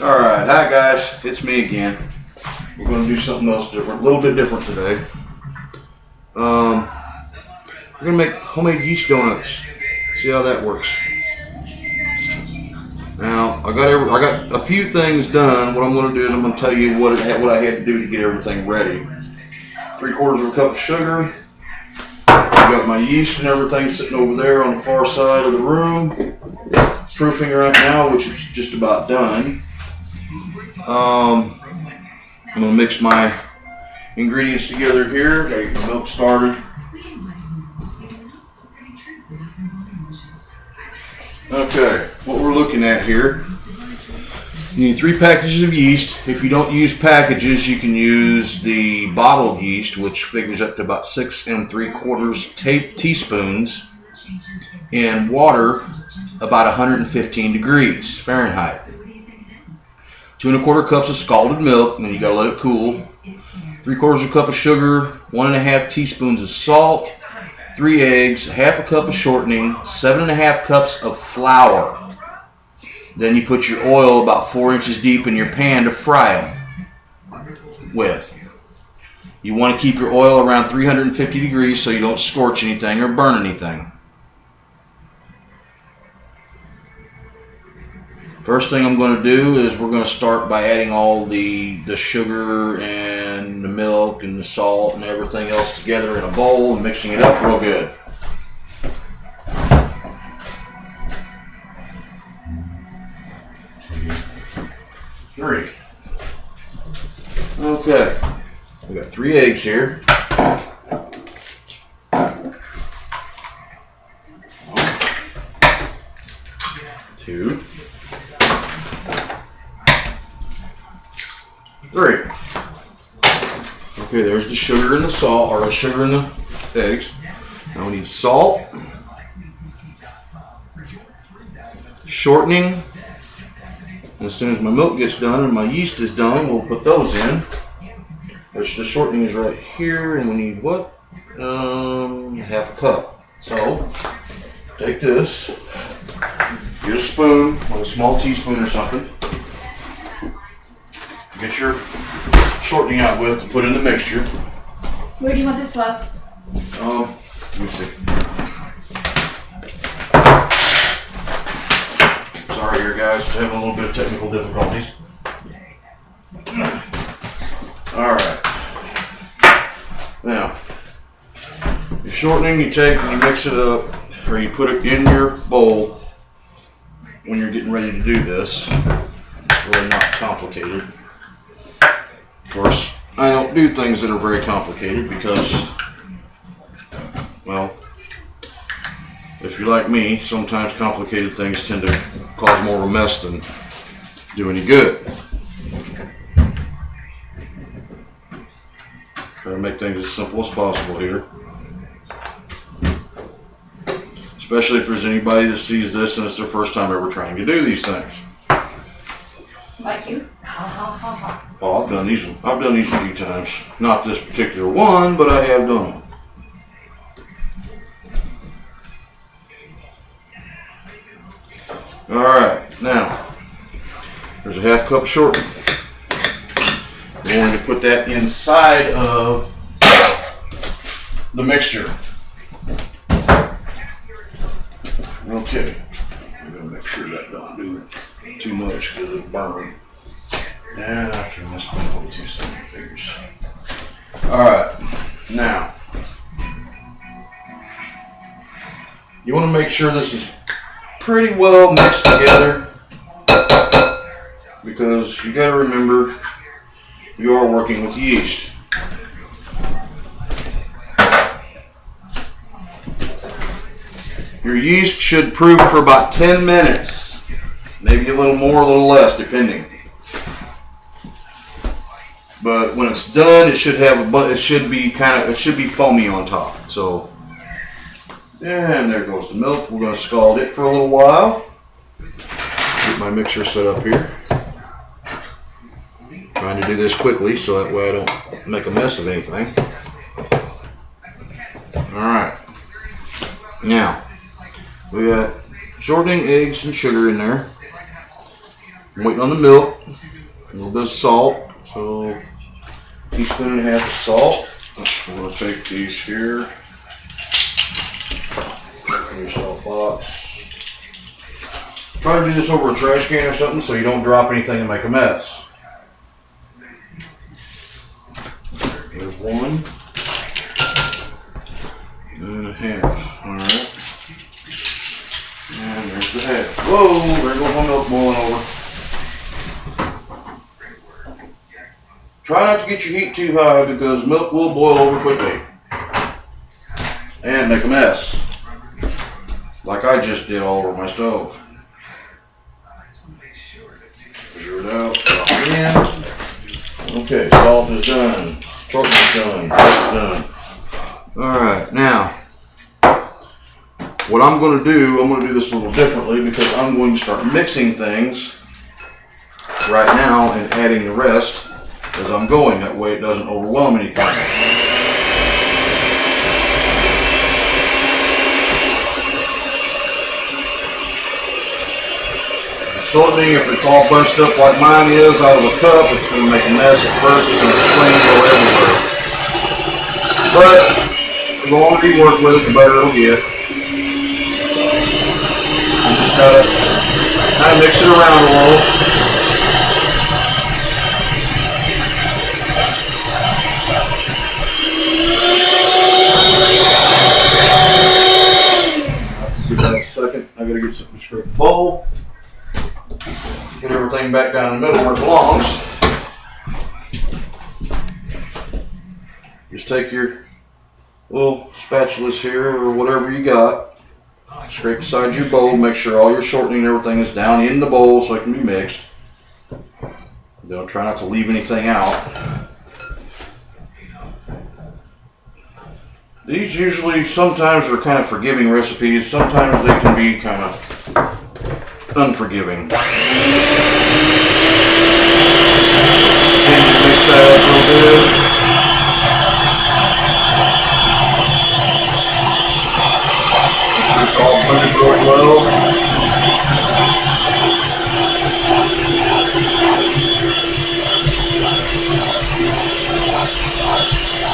Alright, hi guys, it's me again. We're going to do something else different, a little bit different today. We're going to make homemade yeast donuts. See how that works. Now, I got a few things done. What I'm going to do is I'm going to tell you what I had to do to get everything ready. 3/4 cup of sugar. I've got my yeast and everything sitting over there on the far side of the room. Proofing right now, which is just about done. I'm going to mix my ingredients together here. Gotta get my milk started. Okay, what we're looking at here, you need 3 packages of yeast. If you don't use packages, you can use the bottled yeast, which figures up to about 6 3/4 teaspoons in water, about 115 degrees Fahrenheit. 2 1/4 cups of scalded milk, and then you gotta let it cool. 3/4 cup of sugar, 1 1/2 teaspoons of salt, 3 eggs, 1/2 cup of shortening, 7 1/2 cups of flour. Then you put your oil about 4 inches deep in your pan to fry them with. You want to keep your oil around 350 degrees so you don't scorch anything or burn anything. First thing I'm going to do is we're going to start by adding all the sugar and the milk and the salt and everything else together in a bowl and mixing it up real good. Three. Okay, we got 3 eggs here. 2, 3. Okay, there's the sugar and the salt, or the sugar and the eggs. Now we need salt, shortening, and as soon as my milk gets done and my yeast is done, we'll put those in. Which the shortening is right here, and we need what? 1/2 cup. So, take this, get a spoon, like a small teaspoon or something. Get your shortening out with to put in the mixture. Where do you want this left? Let me see. Sorry here guys, having a little bit of technical difficulties. Alright. Now, your shortening you take and you mix it up, or you put it in your bowl when you're getting ready to do this. It's really not complicated. Of course, I don't do things that are very complicated because, well, if you're like me, sometimes complicated things tend to cause more of a mess than do any good. Try to make things as simple as possible here. Especially if there's anybody that sees this and it's their first time ever trying to do these things. Like you? Oh, I've done these a few times. Not this particular one, but I have done them. Alright, now, there's a 1/2 cup of shortening. We're going to put that inside of the mixture. Okay, I'm going to make sure that don't do too much because it'll burn. And after this, I'm going to 2 figures. Alright, now, you want to make sure this is pretty well mixed together because you got to remember you are working with yeast. Your yeast should proof for about 10 minutes, maybe a little more, a little less, depending. But when it's done, it should be foamy on top. So, and there goes the milk. We're going to scald it for a little while. Get my mixer set up here. Trying to do this quickly so that way I don't make a mess of anything. Alright. Now, we got shortening, eggs, and sugar in there. I'm waiting on the milk, a little bit of salt, so a teaspoon and a half of salt. I'm going to take these here, in your salt box. Try to do this over a trash can or something so you don't drop anything and make a mess. There's one and a half. Alright. And there's the half. Whoa, there goes my milk boiling over. Try not to get your heat too high because milk will boil over quickly and make a mess, like I just did all over my stove. Measure it out. Again. Okay, salt is done. Torch is done. That's done. Alright, now, what I'm going to do, I'm going to do this a little differently because I'm going to start mixing things right now and adding the rest as I'm going. That way it doesn't overwhelm anything. Shortening, if it's all bunched up like mine is out of a cup, it's going to make a mess at first. It's going to swing and go everywhere. But the longer you work with it, the better it'll get. You just got to kind of mix it around a little. Give that a second. I got to get something to scrape the bowl. Get everything back down in the middle where it belongs. Just take your little spatulas here or whatever you got. Scrape the side of your bowl. Make sure all your shortening and everything is down in the bowl so it can be mixed. Don't try not to leave anything out. These usually sometimes are kind of forgiving recipes. Sometimes they can be kind of unforgiving. And you mix that up real good. Make sure it's all blended real well.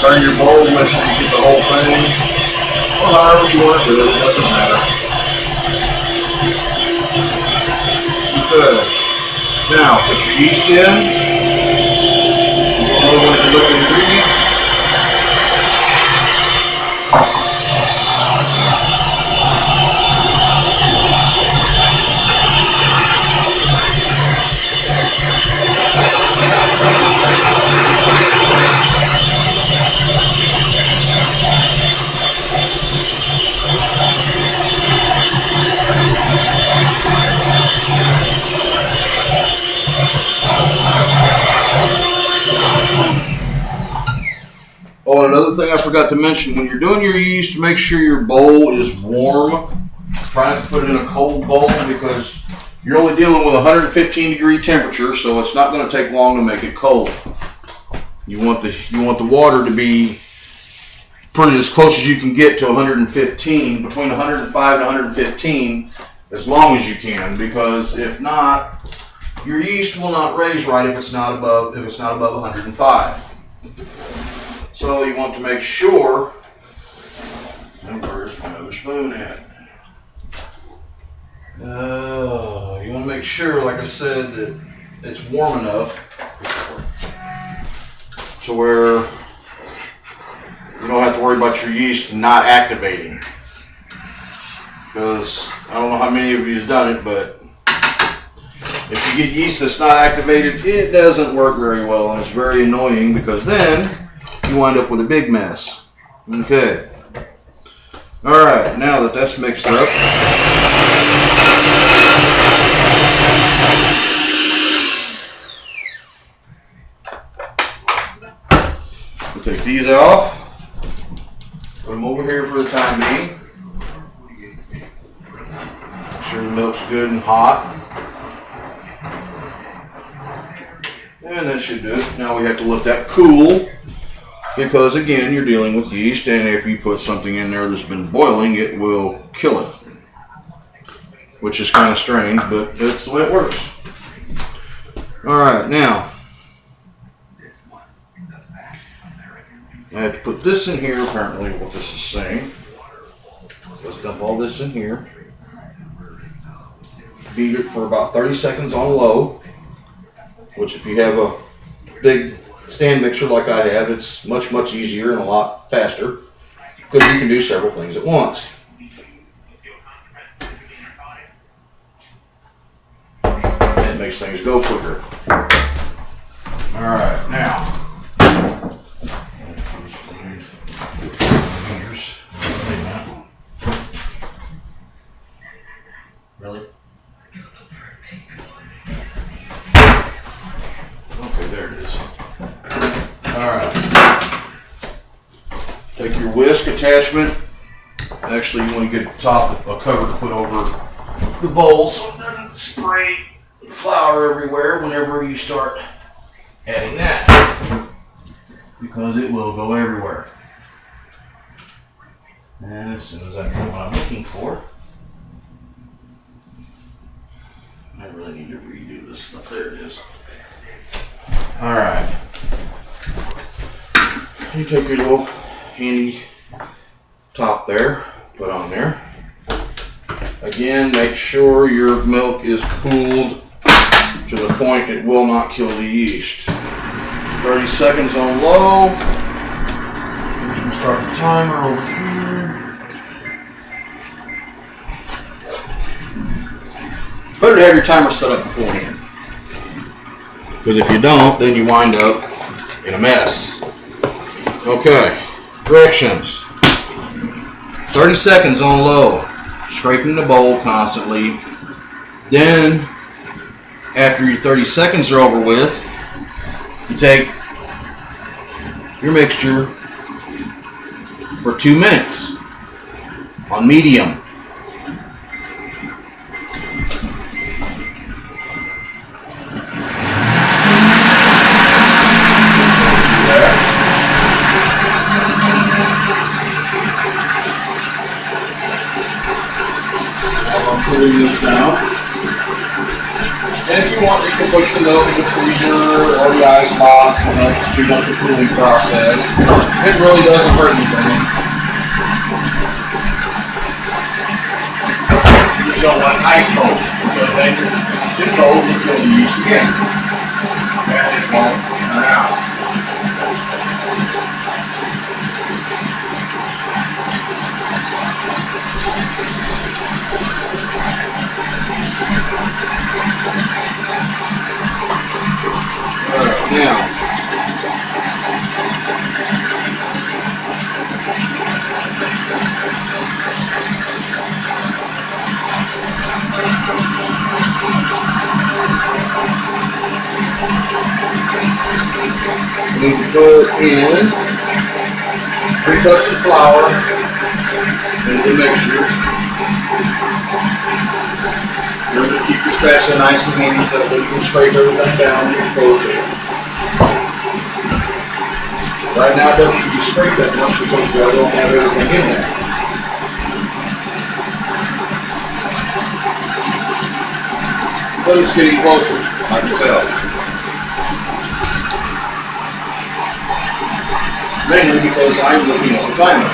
Turn your bowl, make sure you get the whole thing. Or however you want to do it, it doesn't matter. Good. Now, put your yeast in. Go over with the liquid ingredients. Oh, and another thing I forgot to mention, when you're doing your yeast, make sure your bowl is warm. Try not to put it in a cold bowl because you're only dealing with 115 degree temperature, so it's not going to take long to make it cold. You want the water to be pretty as close as you can get to 115, between 105 and 115, as long as you can, because if not, your yeast will not raise right if it's not above 105. So you want to make sure, and where's my other spoon at? You want to make sure, like I said, that it's warm enough to where you don't have to worry about your yeast not activating. Because I don't know how many of you have done it, but if you get yeast that's not activated, it doesn't work very well, and it's very annoying because then you wind up with a big mess. Okay. Alright, now that that's mixed up, we'll take these off, put them over here for the time being. Make sure the milk's good and hot. And that should do it. Now we have to let that cool. Because again, you're dealing with yeast, and if you put something in there that's been boiling, it will kill it. Which is kind of strange, but that's the way it works. Alright, now I have to put this in here, apparently what this is saying. Let's dump all this in here. Beat it for about 30 seconds on low, which if you have a big stand mixer like I have, it's much easier and a lot faster because you can do several things at once. And it makes things go quicker. Alright, now really? Okay, there it is. Alright. Take your whisk attachment. Actually, you want to get a cover to put over the bowl so it doesn't spray flour everywhere whenever you start adding that. Because it will go everywhere. And as soon as I know what I'm looking for, I really need to redo this stuff. There it is. Alright. You take your little handy top there, put on there. Again, make sure your milk is cooled to the point it will not kill the yeast. 30 seconds on low. You can start the timer over here. Better to have your timer set up beforehand. Because if you don't, then you wind up in a mess. Okay, directions. 30 seconds on low. Scraping the bowl constantly. Then, after your 30 seconds are over with, you take your mixture for 2 minutes on medium. Cooling this down. And if you want, you can put the milk in the freezer or the ice box and help speed up the cooling process. It really doesn't hurt anything. You don't want ice cold, but then too cold will kill the yeast again. And it won't run out. Now, we need to put in 3 cups of flour into the mixture. Remember to keep your spatula nice and handy so that you can scrape everything down and expose it. Right now it doesn't need to be scraped that much because I don't have everything in there. But it's getting closer, I can tell. Mainly because I'm looking at the timer.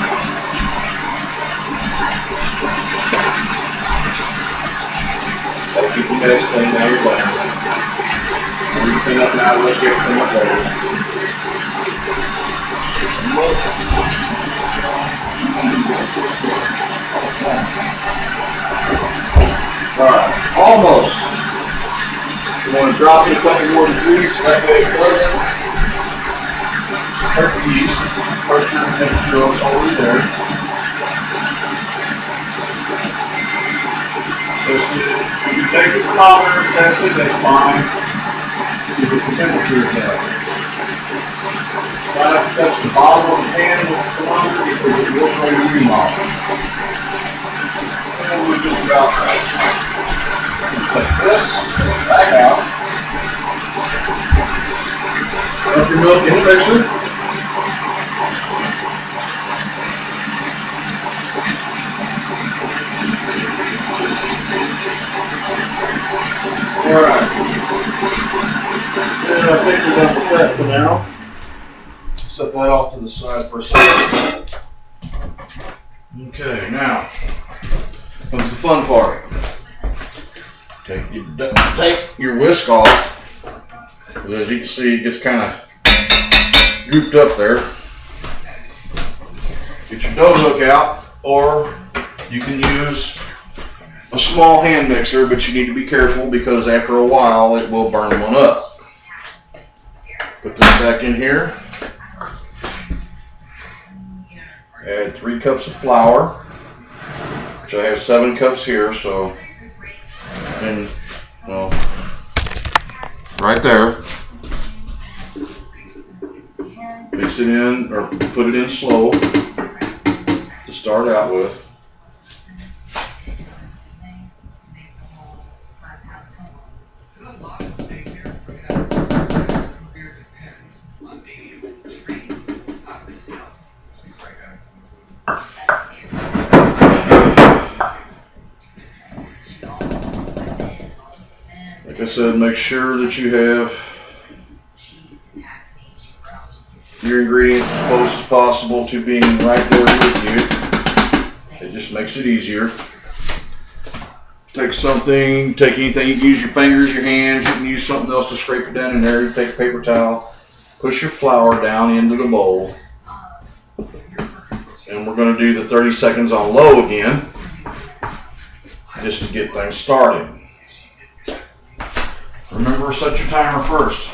Gotta keep the mess clean now you're playing. When you clean up now, unless you have to clean up later. Alright, almost. You want to drop in a couple more degrees so that way it doesn't hurt the yeast. Hurt your mixture over there. If you take the thermometer, test it, that's fine. See what the temperature is at. Try not to touch the bottom of the pan with the thermometer because it will throw your ream off. And we're just about right. Take this back out. Dump your milk in the mixer. Alright. I think we're done with that for now. Set that off to the side for a second. Okay, now comes the fun part. Take your whisk off. As you can see, it gets kind of gooped up there. Get your dough hook out, or you can use a small hand mixer, but you need to be careful because after a while it will burn one up. Put this back in here. Add 3 cups of flour, which I have 7 cups here, so, and, well, right there. Mix it in, or put it in slow to start out with. Like I said, make sure that you have your ingredients as close as possible to being right there with you. It just makes it easier. Take anything, you can use your fingers, your hands, you can use something else to scrape it down in there. You take a paper towel, push your flour down into the bowl. And we're going to do the 30 seconds on low again, just to get things started. Remember, set your timer first.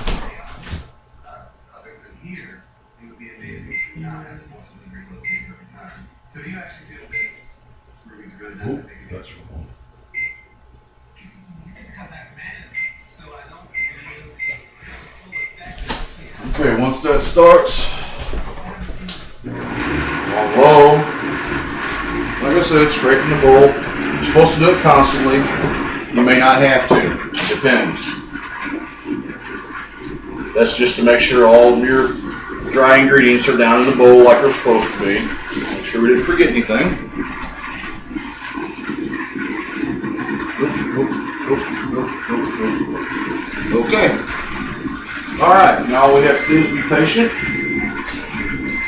Ooh, that's wrong. Okay, once that starts, on low, like I said, scraping the bowl. You're supposed to do it constantly. You may not have to. It depends. That's just to make sure all of your dry ingredients are down in the bowl like they're supposed to be. Make sure we didn't forget anything. Okay. Alright, now all we have to do is be patient.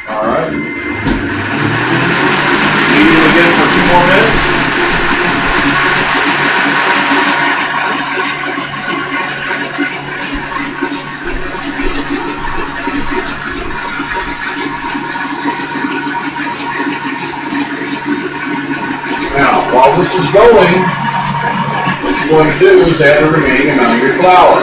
Alright. Heat it again for 2 more minutes. Now, while this is going, what you're going to do is add the remaining amount of your flour.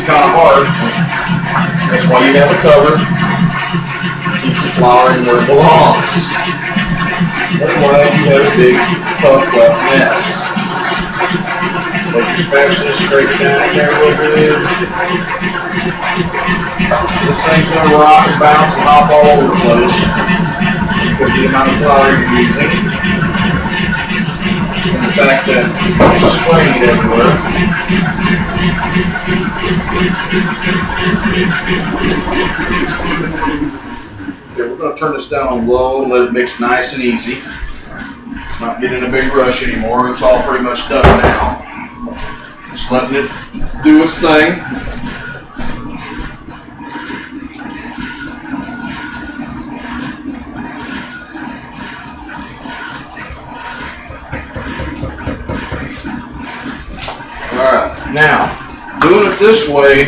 Kind of hard. That's why you have a cover. Keeps the flour in where it belongs. Otherwise, you have a big puffed up mess. Take your spatula, scrape it down in there a little bit. This thing's going to rock and bounce and hop all over the place because of the amount of flour you're using. And the fact that you're spraying it everywhere. Okay, we're going to turn this down on low and let it mix nice and easy. Not getting a big rush anymore. It's all pretty much done now. Just letting it do its thing. Alright, now, doing it this way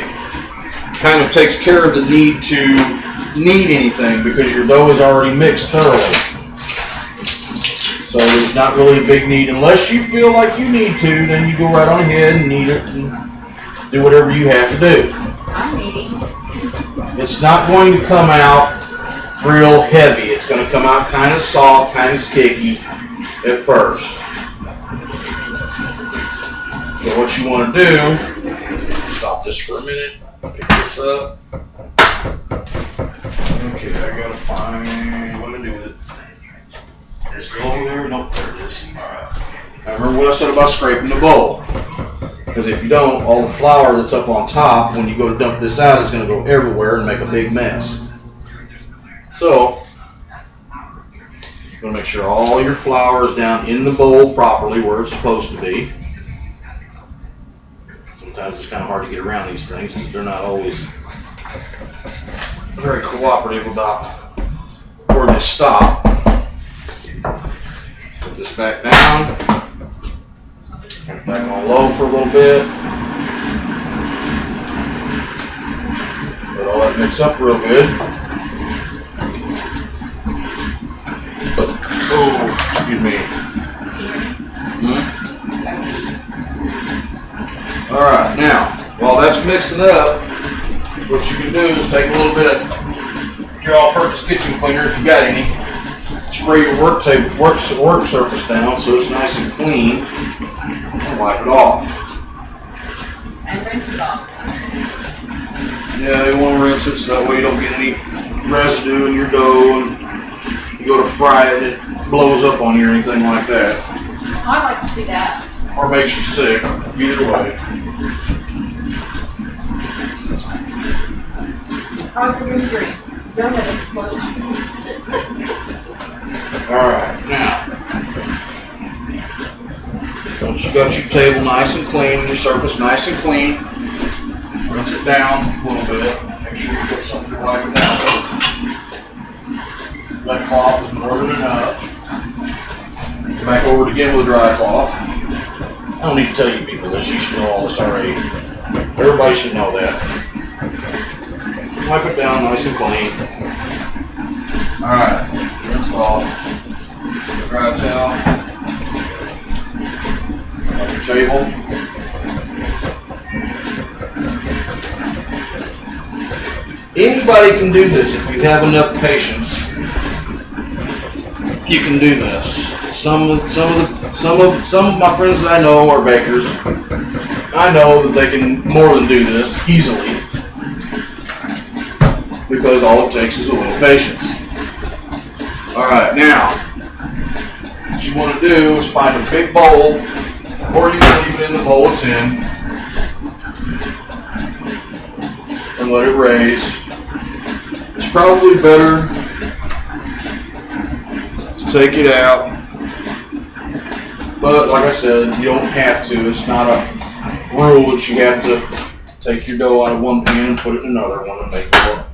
kind of takes care of the need to knead anything because your dough is already mixed thoroughly. So there's not really a big need. Unless you feel like you need to, then you go right on ahead and knead it and do whatever you have to do. I'm kneading. It's not going to come out real heavy. It's going to come out kind of soft, kind of sticky at first. So what you want to do, stop this for a minute, pick this up. Okay, I gotta find what to do with it. Is it over there? Nope, there it is. Alright. Now remember what I said about scraping the bowl. Because if you don't, all the flour that's up on top, when you go to dump this out, is going to go everywhere and make a big mess. So, you're going to make sure all your flour is down in the bowl properly where it's supposed to be. Sometimes it's kind of hard to get around these things because they're not always very cooperative about where they stop. Put this back down. Back on low for a little bit. Let all that mix up real good. Oh, excuse me. Alright, now, while that's mixing up, what you can do is take a little bit of your all-purpose kitchen cleaner, if you got any, spray your work surface down so it's nice and clean, and wipe it off. And rinse it off. Yeah, you want to rinse it so that way you don't get any residue in your dough and you go to fry it, it blows up on you or anything like that. I'd like to see that. Or makes you sick, either way. How's the injury? Donut explosion. Alright, now, once you got your table nice and clean and your surface nice and clean, rinse it down a little bit. Make sure you get something to wipe it down with. That cloth is more than enough. Go back over it again with a dry cloth. I don't need to tell you people this, you should know all this already. Everybody should know that. Wipe it down nice and clean. Alright, rinse off. Dry towel. On your table. Anybody can do this if you have enough patience. You can do this. Some of my friends that I know are bakers. I know that they can more than do this easily because all it takes is a little patience. Alright, now what you want to do is find a big bowl, or you can leave it in the bowl it's in and let it raise. It's probably better to take it out, but like I said, you don't have to. It's not a rule that you have to take your dough out of one pan and put it in another one and make more.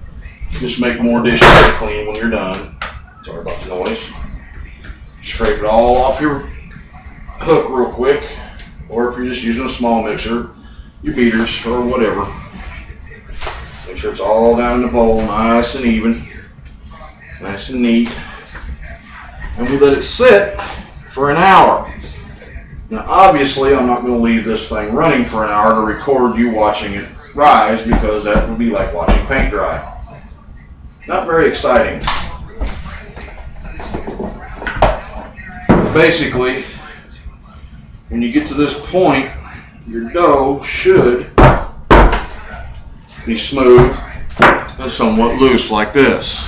Just make more dishes to clean when you're done. Sorry about the noise. Scrape it all off your hook real quick, or if you're just using a small mixer, your beaters or whatever. Make sure it's all down in the bowl, nice and even, nice and neat. And we let it sit for an hour. Now obviously I'm not going to leave this thing running for an hour to record you watching it rise, because that would be like watching paint dry. Not very exciting. Basically, when you get to this point, your dough should be smooth and somewhat loose like this.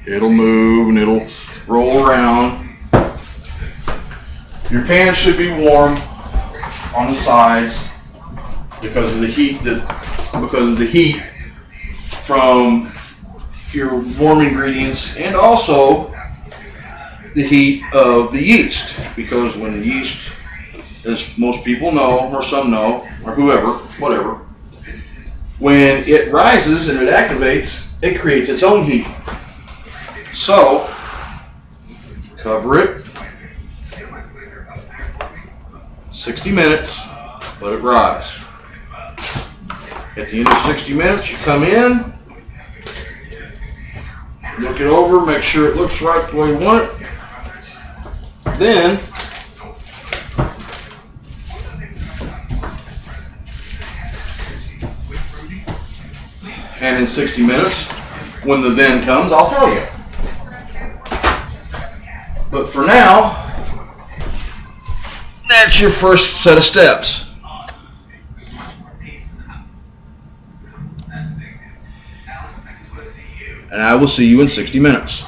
It'll move and it'll roll around. Your pan should be warm on the sides because of the heat from your warm ingredients, and also the heat of the yeast, because when the yeast, as most people know, or some know, or whoever, whatever, when it rises and it activates, it creates its own heat. So, cover it, 60 minutes, let it rise. At the end of 60 minutes, you come in, look it over, make sure it looks right the way you want it. Then, and in 60 minutes, when the then comes, I'll tell you. But for now, that's your first set of steps. And I will see you in 60 minutes.